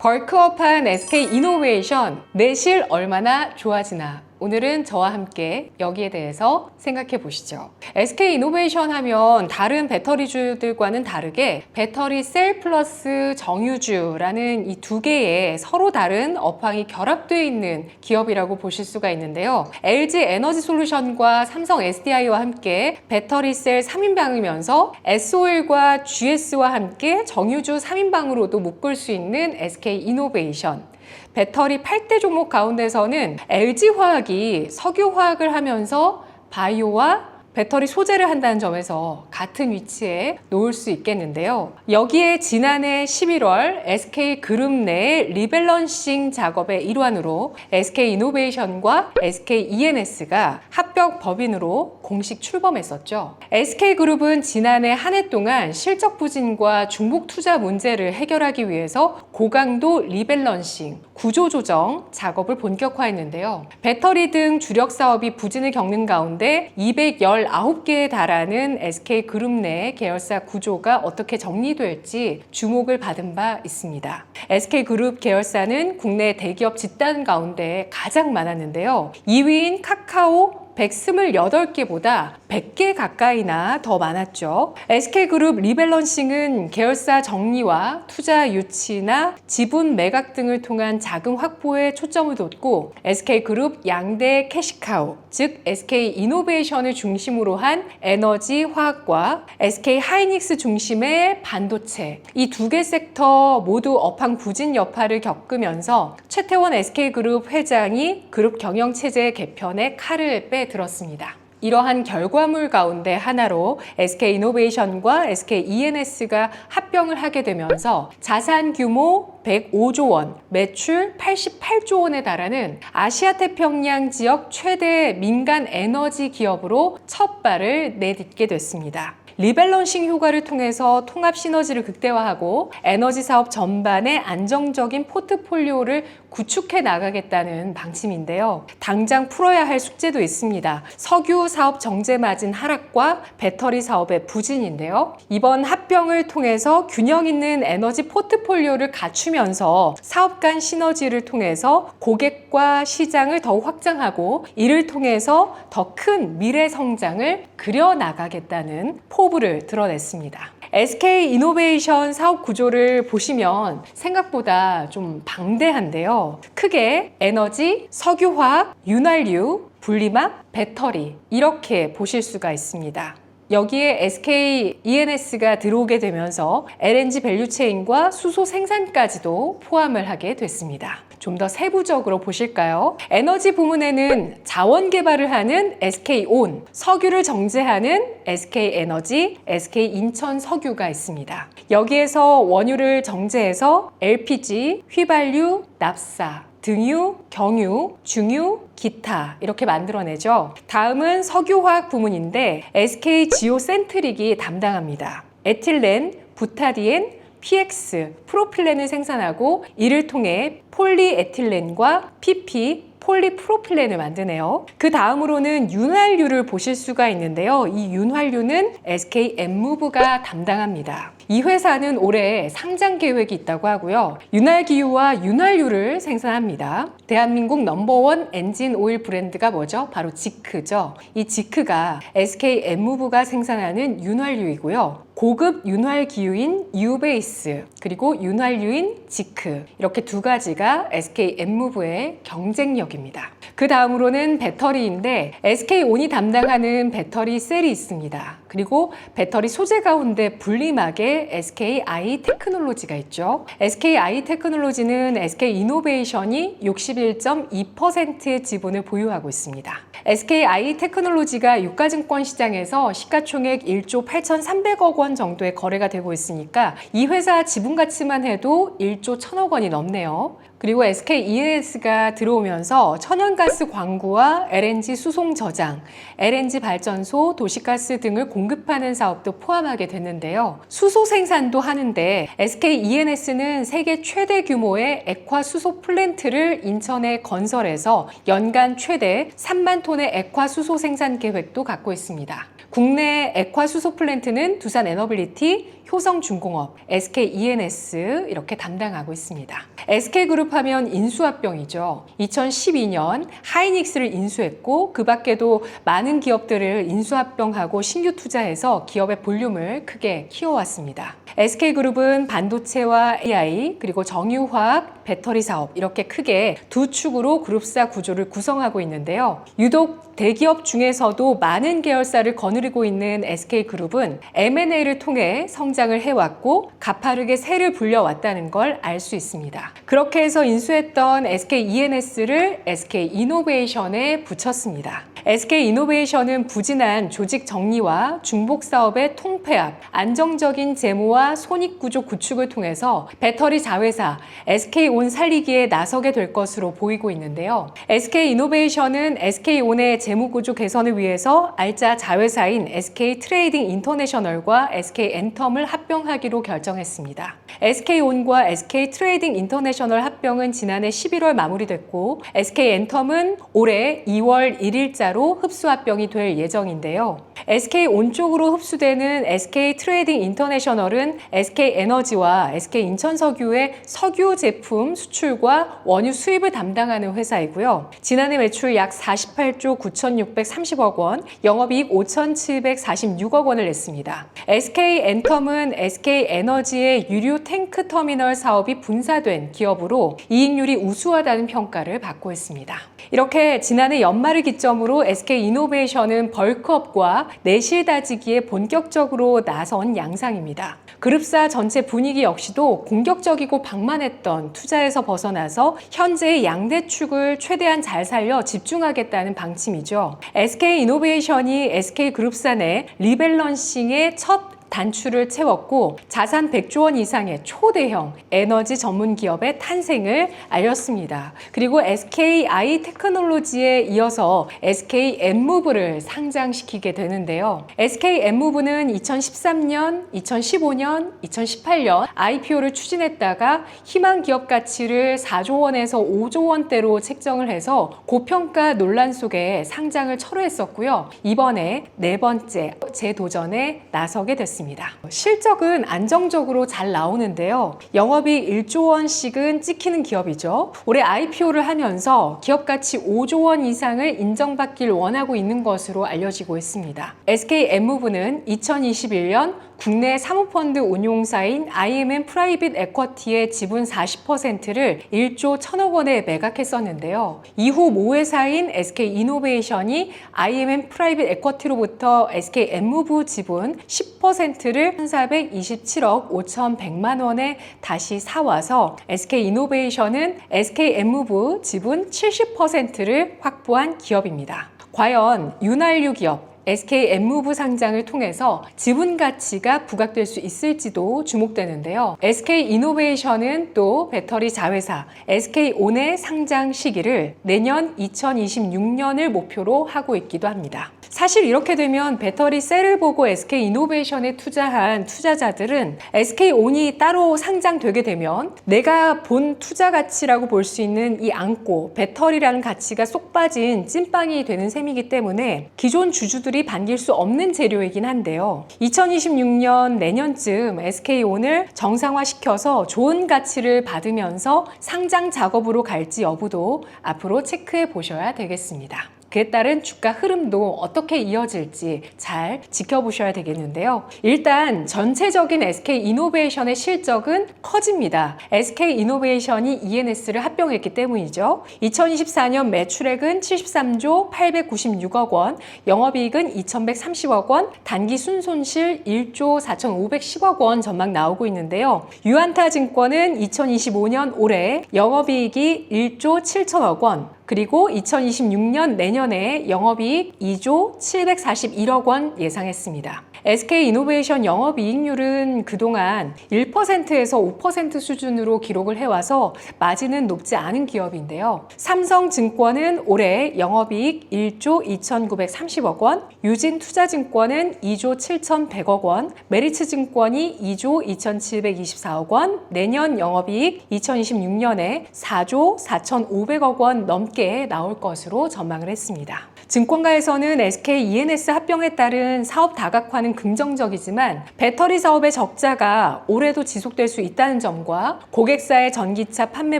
벌크업한 SK이노베이션, 내실 얼마나 좋아지나. 오늘은 저와 함께 여기에 대해서 생각해 보시죠. SK이노베이션 하면 다른 배터리주들과는 다르게 배터리 셀 플러스 정유주라는 이 두 개의 서로 다른 업황이 결합되어 있는 기업이라고 보실 수가 있는데요. LG 에너지 솔루션과 삼성 SDI와 함께 배터리 셀 3인방이면서 SOL과 GS와 함께 정유주 3인방으로도 묶을 수 있는 SK이노베이션. 배터리 8대 종목 가운데서는 LG화학이 석유화학을 하면서 바이오와 배터리 소재를 한다는 점에서 같은 위치에 놓을 수 있겠는데요. 여기에 지난해 11월 SK그룹 내 리밸런싱 작업의 일환으로 SK이노베이션과 SKENS가 합병 법인으로 공식 출범했었죠. SK그룹은 지난해 한 해 동안 실적 부진과 중복 투자 문제를 해결하기 위해서 고강도 리밸런싱, 구조조정 작업을 본격화했는데요. 배터리 등 주력 사업이 부진을 겪는 가운데 219개에 달하는 SK그룹 내 계열사 구조가 어떻게 정리될지 주목을 받은 바 있습니다. SK그룹 계열사는 국내 대기업 집단 가운데 가장 많았는데요. 2위인 카카오 128개보다 100개 가까이나 더 많았죠. SK그룹 리밸런싱은 계열사 정리와 투자 유치나 지분 매각 등을 통한 자금 확보에 초점을 뒀고 SK그룹 양대 캐시카우, 즉 SK이노베이션을 중심으로 한 에너지 화학과 SK하이닉스 중심의 반도체, 이 두 개 섹터 모두 업황 부진 여파를 겪으면서 최태원 SK그룹 회장이 그룹 경영체제 개편에 칼을 빼들었습니다. 이러한 결과물 가운데 하나로 SK이노베이션과 SKENS가 합병을 하게 되면서 자산 규모 105조 원, 매출 88조 원에 달하는 아시아태평양 지역 최대 민간 에너지 기업으로 첫 발을 내딛게 됐습니다. 리밸런싱 효과를 통해서 통합 시너지를 극대화하고 에너지 사업 전반의 안정적인 포트폴리오를 구축해 나가겠다는 방침인데요. 당장 풀어야 할 숙제도 있습니다. 석유 사업 정제 마진 하락과 배터리 사업의 부진인데요. 이번 합병을 통해서 균형 있는 에너지 포트폴리오를 갖추면서 사업 간 시너지를 통해서 고객과 시장을 더욱 확장하고 이를 통해서 더 큰 미래 성장을 그려나가겠다는 포부를 드러냈습니다. SK이노베이션 사업 구조를 보시면 생각보다 좀 방대한데요. 크게 에너지, 석유화학, 윤활유, 분리막, 배터리 이렇게 보실 수가 있습니다. 여기에 SKENS가 들어오게 되면서 LNG 밸류체인과 수소 생산까지도 포함을 하게 됐습니다. 좀 더 세부적으로 보실까요? 에너지 부문에는 자원 개발을 하는 SK온, 석유를 정제하는 SK에너지, SK인천석유가 있습니다. 여기에서 원유를 정제해서 LPG, 휘발유, 납사, 등유, 경유, 중유, 기타 이렇게 만들어내죠. 다음은 석유화학 부문인데 SK지오센트릭이 담당합니다. 에틸렌, 부타디엔, PX, 프로필렌을 생산하고 이를 통해 폴리에틸렌과 PP, 폴리프로필렌을 만드네요. 그 다음으로는 윤활유를 보실 수가 있는데요. 이 윤활유는 SK엠무브가 담당합니다. 이 회사는 올해 상장 계획이 있다고 하고요. 윤활기유와 윤활유를 생산합니다. 대한민국 넘버원 엔진 오일 브랜드가 뭐죠? 바로 지크죠. 이 지크가 SK엠무브가 생산하는 윤활유이고요. 고급 윤활기유인 유베이스 그리고 윤활유인 지크 이렇게 두 가지가 SK엠무브의 경쟁력입니다. 그 다음으로는 배터리인데 SK온이 담당하는 배터리 셀이 있습니다. 그리고 배터리 소재 가운데 분리막에 SKI 테크놀로지가 있죠. SKI 테크놀로지는 SK이노베이션이 61.2%의 지분을 보유하고 있습니다. SKI 테크놀로지가 유가증권 시장에서 시가총액 1조 8,300억 원 정도의 거래가 되고 있으니까 이 회사 지분 가치만 해도 1조 1,000억 원이 넘네요. 그리고 SK E&S가 들어오면서 천연가스 광구와 LNG 수송 저장, LNG 발전소, 도시가스 등을 공급하는 사업도 포함하게 됐는데요. 수소 생산도 하는데 SK E&S는 세계 최대 규모의 액화 수소 플랜트를 인천에 건설해서 연간 최대 3만 톤의 액화 수소 생산 계획도 갖고 있습니다. 국내 액화 수소 플랜트는 두산 에너빌리티, 효성중공업, SK E&S 이렇게 담당하고 있습니다. SK그룹 하면 인수합병이죠. 2012년 하이닉스를 인수했고 그 밖에도 많은 기업들을 인수합병하고 신규 투자해서 기업의 볼륨을 크게 키워왔습니다. SK그룹은 반도체와 AI 그리고 정유화학, 배터리 사업 이렇게 크게 두 축으로 그룹사 구조를 구성하고 있는데요. 유독 대기업 중에서도 많은 계열사를 거느리고 있는 SK그룹은 M&A를 통해 성장을 해왔고 가파르게 세를 불려왔다는 걸 알 수 있습니다. 그렇게 해서 인수했던 SK E&S를 SK 이노베이션에 붙였습니다. SK 이노베이션은 부진한 조직 정리와 중복 사업의 통폐합, 안정적인 재무와 손익구조 구축을 통해서 배터리 자회사 SK온 살리기에 나서게 될 것으로 보이고 있는데요. SK 이노베이션은 SK온의 재무구조 개선을 위해서 알짜 자회사인 SK 트레이딩 인터내셔널과 SK 엔텀을 합병하기로 결정했습니다. SK온과 SK 트레이딩 인터내셔널 합병은 지난해 11월 마무리됐고 SK 엔텀은 올해 2월 1일자로 흡수 합병이 될 예정인데요. SK온 쪽으로 흡수되는 SK 트레이딩 인터내셔널은 SK 에너지와 SK 인천석유의 석유 제품 수출과 원유 수입을 담당하는 회사이고요. 지난해 매출 약 48조 9,630억 원, 영업이익 5,746억 원을 냈습니다. SK 엔텀은 SK 에너지의 유류 탱크 터미널 사업이 분사된 기업으로 이익률이 우수하다는 평가를 받고 있습니다. 이렇게 지난해 연말을 기점으로 SK 이노베이션은 벌크업과 내실 다지기에 본격적으로 나선 양상입니다. 그룹사 전체 분위기 역시도 공격적이고 방만했던 투자에서 벗어나서 현재의 양대축을 최대한 잘 살려 집중하겠다는 방침이죠. SK 이노베이션이 SK 그룹사 내 리밸런싱의 첫 단추를 채웠고 자산 100조 원 이상의 초대형 에너지 전문 기업의 탄생을 알렸습니다. 그리고 SKI 테크놀로지에 이어서 SK 엔무브를 상장시키게 되는데요. SK 엔무브는 2013년, 2015년, 2018년 IPO를 추진했다가 희망 기업 가치를 4조 원에서 5조 원대로 책정을 해서 고평가 논란 속에 상장을 철회했었고요. 이번에 네 번째 재도전에 나서게 됐습니다. 실적은 안정적으로 잘 나오는데요. 영업이익 1조 원씩은 찍히는 기업이죠. 올해 IPO를 하면서 기업 가치 5조 원 이상을 인정받길 원하고 있는 것으로 알려지고 있습니다. SK 엔무브는 2021년 국내 사모펀드 운용사인 IMM 프라이빗 에쿼티의 지분 40%를 1조 1천억 원에 매각했었는데요. 이후 모회사인 SK 이노베이션이 IMM 프라이빗 에쿼티로부터 SK 엔무브 지분 10%를 1,427억 5,100만 원에 다시 사와서 SK 이노베이션은 SK 엔무브 지분 70%를 확보한 기업입니다. 과연 윤활유 기업 SK 엔무브 상장을 통해서 지분 가치가 부각될 수 있을지도 주목되는데요. SK 이노베이션은 또 배터리 자회사 SK온의 상장 시기를 내년 2026년을 목표로 하고 있기도 합니다. 사실 이렇게 되면 배터리 셀을 보고 SK 이노베이션에 투자한 투자자들은 SK온이 따로 상장되게 되면 내가 본 투자 가치라고 볼 수 있는 이 안고 배터리라는 가치가 쏙 빠진 찐빵이 되는 셈이기 때문에 기존 주주들이 반길 수 없는 재료이긴 한데요. 2026년 내년쯤 SK온을 정상화시켜서 좋은 가치를 받으면서 상장 작업으로 갈지 여부도 앞으로 체크해 보셔야 되겠습니다. 그에 따른 주가 흐름도 어떻게 이어질지 잘 지켜보셔야 되겠는데요. 일단 전체적인 SK 이노베이션의 실적은 커집니다. SK 이노베이션이 E&S를 합병했기 때문이죠. 2024년 매출액은 73조 896억 원, 영업이익은 2,130억 원, 단기 순손실 1조 4,510억 원 전망 나오고 있는데요. 유안타증권은 2025년 올해 영업이익이 1조 7천억 원, 그리고 2026년 내년에 영업이익 2조 741억 원 예상했습니다. SK이노베이션 영업이익률은 그동안 1%에서 5% 수준으로 기록을 해와서 마진은 높지 않은 기업인데요. 삼성증권은 올해 영업이익 1조 2,930억 원, 유진투자증권은 2조 7,100억 원, 메리츠증권이 2조 2,724억 원, 내년 영업이익 2026년에 4조 4,500억 원 넘게 나올 것으로 전망을 했습니다. 증권가에서는 SK E&S 합병에 따른 사업 다각화는 긍정적이지만 배터리 사업의 적자가 올해도 지속될 수 있다는 점과 고객사의 전기차 판매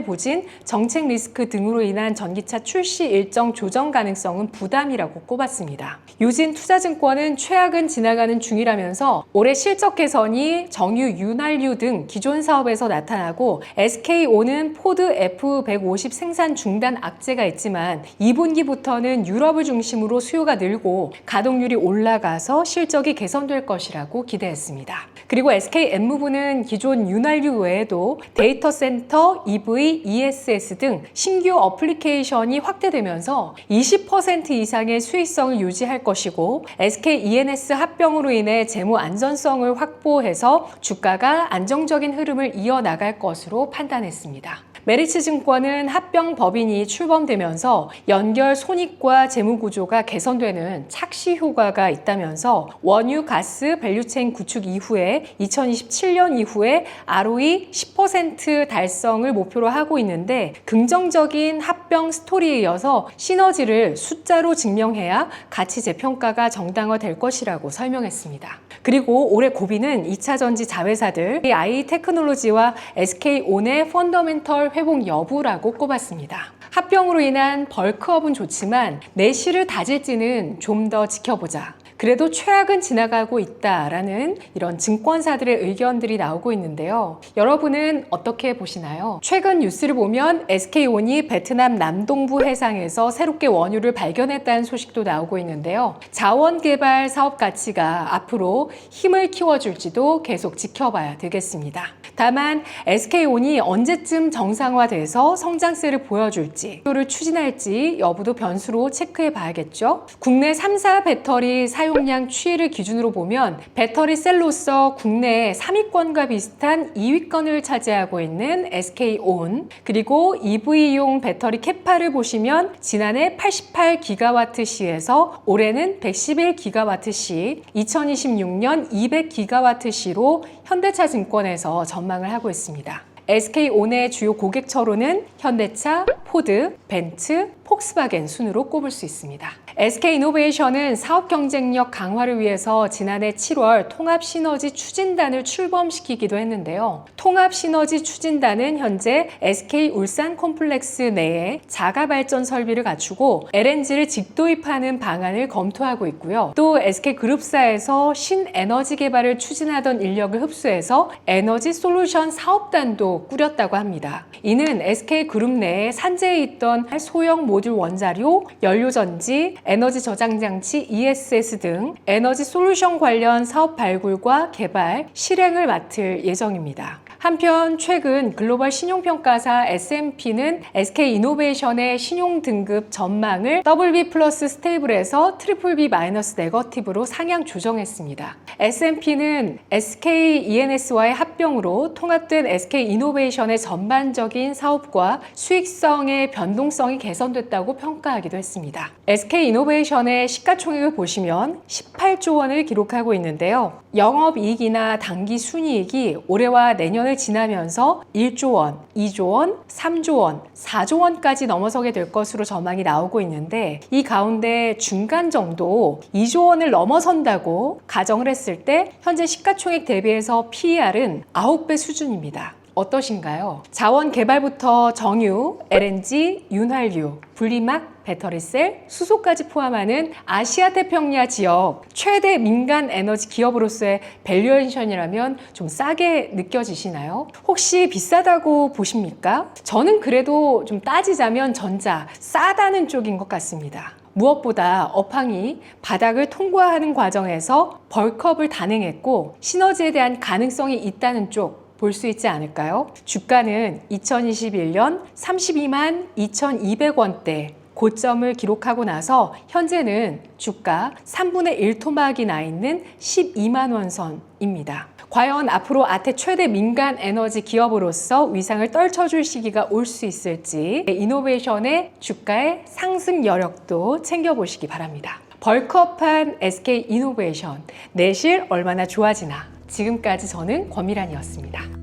부진, 정책 리스크 등으로 인한 전기차 출시 일정 조정 가능성은 부담이라고 꼽았습니다. 유진투자증권은 최악은 지나가는 중이라면서 올해 실적 개선이 정유, 윤활유 등 기존 사업에서 나타나고 SK온은 포드 F150 생산 중단 악재가 있지만 2분기부터는 유럽을 중심으로 수요가 늘고 가동률이 올라가서 실적이 개선될 것이라고 기대했습니다. 그리고 SK엠무부는 기존 윤활유 외에도 데이터 센터, EV, ESS 등 신규 어플리케이션이 확대되면서 20% 이상의 수익성을 유지할 것이고 SK E&S 합병으로 인해 재무 안전성을 확보해서 주가가 안정적인 흐름을 이어나갈 것으로 판단했습니다. 메리츠증권은 합병 법인이 출범되면서 연결 손익과 재무 구조가 개선되는 착시 효과가 있다면서 원유, 가스, 밸류체인 구축 이후에 2027년 이후에 ROE 10% 달성을 목표로 하고 있는데 긍정적인 합병 스토리에 이어서 시너지를 숫자로 증명해야 가치 재평가가 정당화될 것이라고 설명했습니다. 그리고 올해 고비는 2차전지 자회사들 IT테크놀로지와 SK온의 펀더멘털 회복 여부라고 꼽았습니다. 합병으로 인한 벌크업은 좋지만 내실을 다질지는 좀 더 지켜보자. 그래도 최악은 지나가고 있다라는 이런 증권사들의 의견들이 나오고 있는데요. 여러분은 어떻게 보시나요? 최근 뉴스를 보면 SK온이 베트남 남동부 해상에서 새롭게 원유를 발견했다는 소식도 나오고 있는데요. 자원개발 사업 가치가 앞으로 힘을 키워줄지도 계속 지켜봐야 되겠습니다. 다만 SK온이 언제쯤 정상화돼서 성장세를 보여줄지, 를 추진할지 여부도 변수로 체크해 봐야겠죠. 국내 3사 배터리 사용량 추이를 기준으로 보면 배터리 셀로서 국내 3위권과 비슷한 2위권을 차지하고 있는 SK온, 그리고 EV용 배터리 캐파를 보시면 지난해 88GWh에서 올해는 111GWh, 2026년 200GWh로 현대차 증권에서 전망을 하고 있습니다. SK온의 주요 고객처로는 현대차, 포드, 벤츠, 폭스바겐 순으로 꼽을 수 있습니다. SK이노베이션은 사업 경쟁력 강화를 위해서 지난해 7월 통합시너지 추진단을 출범시키기도 했는데요. 통합시너지 추진단은 현재 SK울산 콤플렉스 내에 자가발전 설비를 갖추고 LNG를 직도입하는 방안을 검토하고 있고요. 또 SK그룹사에서 신에너지 개발을 추진하던 인력을 흡수해서 에너지 솔루션 사업단도 꾸렸다고 합니다. 이는 SK그룹 내에 산재해 있던 소형 모듈 원자료, 연료전지, 에너지 저장장치 ESS 등 에너지 솔루션 관련 사업 발굴과 개발, 실행을 맡을 예정입니다. 한편 최근 글로벌 신용평가사 S&P는 SK이노베이션의 신용 등급 전망을 BB 플러스 스테이블에서 BBB 마이너스 네거티브로 상향 조정했습니다. S&P는 SK E&S와의 합병으로 통합된 SK이노베이션의 전반적인 사업과 수익성의 변동성이 개선됐다고 평가하기도 했습니다. SK이노베이션의 시가총액을 보시면 18조 원을 기록하고 있는데요. 영업이익이나 당기순이익이 올해와 내년을 지나면서 1조 원, 2조 원, 3조 원, 4조 원까지 넘어서게 될 것으로 전망이 나오고 있는데 이 가운데 중간 정도 2조 원을 넘어선다고 가정을 했을 때 현재 시가총액 대비해서 PER은 9배 수준입니다. 어떠신가요? 자원 개발부터 정유, LNG, 윤활유, 분리막, 배터리셀, 수소까지 포함하는 아시아 태평양 지역 최대 민간 에너지 기업으로서의 밸류에이션이라면 좀 싸게 느껴지시나요? 혹시 비싸다고 보십니까? 저는 그래도 좀 따지자면 전자, 싸다는 쪽인 것 같습니다. 무엇보다 업황이 바닥을 통과하는 과정에서 벌크업을 단행했고 시너지에 대한 가능성이 있다는 쪽 볼 수 있지 않을까요? 주가는 2021년 32만 2,200원대 고점을 기록하고 나서 현재는 주가 3분의 1 토막이 나 있는 12만 원 선입니다. 과연 앞으로 아태 최대 민간 에너지 기업으로서 위상을 떨쳐줄 시기가 올 수 있을지 이노베이션의 주가의 상승 여력도 챙겨보시기 바랍니다. 벌크업한 SK 이노베이션, 내실 얼마나 좋아지나. 지금까지 저는 권미란이었습니다.